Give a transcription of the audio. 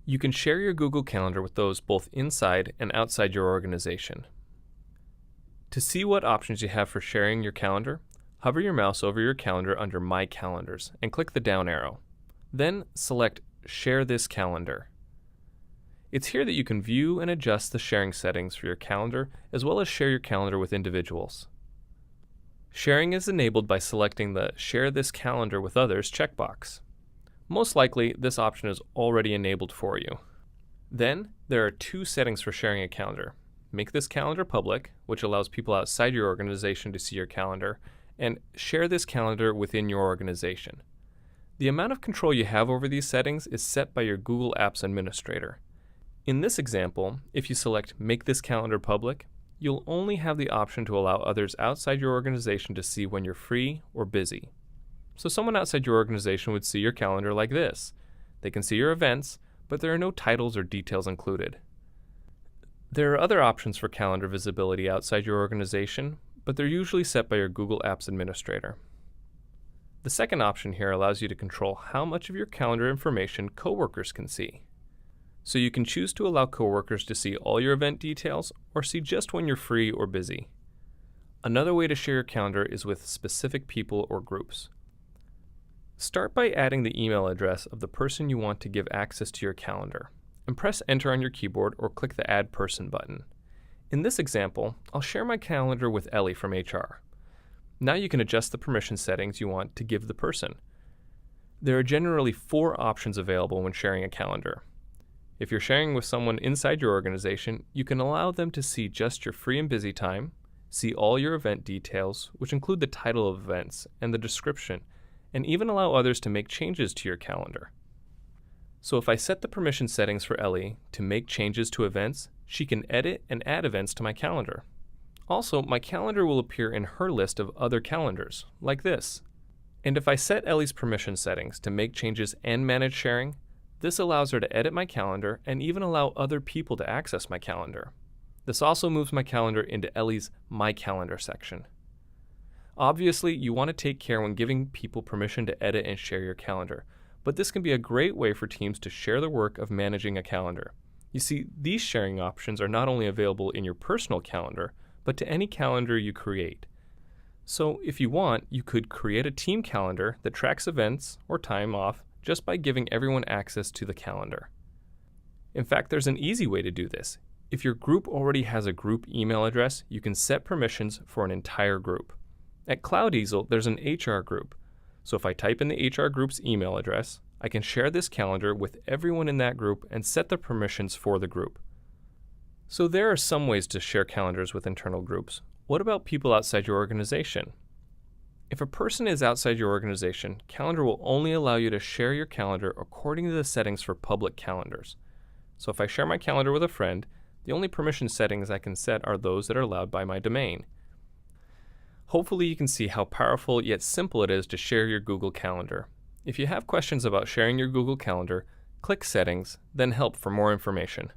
You can share your Google Calendar with those both inside and outside your organization. To see what options you have for sharing your calendar, hover your mouse over your calendar under My Calendars and click the down arrow. Then select Share this calendar. It's here that you can view and adjust the sharing settings for your calendar as well as share your calendar with individuals. Sharing is enabled by selecting the Share this calendar with others checkbox. Most likely, this option is already enabled for you. Then, there are two settings for sharing a calendar. Make this calendar public, which allows people outside your organization to see your calendar, and share this calendar within your organization. The amount of control you have over these settings is set by your Google Apps administrator. In this example, if you select Make this calendar public, you'll only have the option to allow others outside your organization to see when you're free or busy. So someone outside your organization would see your calendar like this. They can see your events, but there are no titles or details included. There are other options for calendar visibility outside your organization, but they're usually set by your Google Apps administrator. The second option here allows you to control how much of your calendar information coworkers can see. So you can choose to allow coworkers to see all your event details or see just when you're free or busy. Another way to share your calendar is with specific people or groups. Start by adding the email address of the person you want to give access to your calendar, and press Enter on your keyboard or click the Add Person button. In this example, I'll share my calendar with Ellie from HR. Now you can adjust the permission settings you want to give the person. There are generally 4 options available when sharing a calendar. If you're sharing with someone inside your organization, you can allow them to see just your free and busy time, see all your event details, which include the title of events and the description, and even allow others to make changes to your calendar. So if I set the permission settings for Ellie to make changes to events, she can edit and add events to my calendar. Also, my calendar will appear in her list of other calendars, like this. And if I set Ellie's permission settings to make changes and manage sharing, this allows her to edit my calendar and even allow other people to access my calendar. This also moves my calendar into Ellie's My Calendar section. Obviously, you want to take care when giving people permission to edit and share your calendar, but this can be a great way for teams to share the work of managing a calendar. You see, these sharing options are not only available in your personal calendar, but to any calendar you create. So if you want, you could create a team calendar that tracks events or time off just by giving everyone access to the calendar. In fact, there's an easy way to do this. If your group already has a group email address, you can set permissions for an entire group. At CloudEasel, there's an HR group. So if I type in the HR group's email address, I can share this calendar with everyone in that group and set the permissions for the group. So there are some ways to share calendars with internal groups. What about people outside your organization? If a person is outside your organization, Calendar will only allow you to share your calendar according to the settings for public calendars. So if I share my calendar with a friend, the only permission settings I can set are those that are allowed by my domain. Hopefully you can see how powerful yet simple it is to share your Google Calendar. If you have questions about sharing your Google Calendar, click Settings, then Help for more information.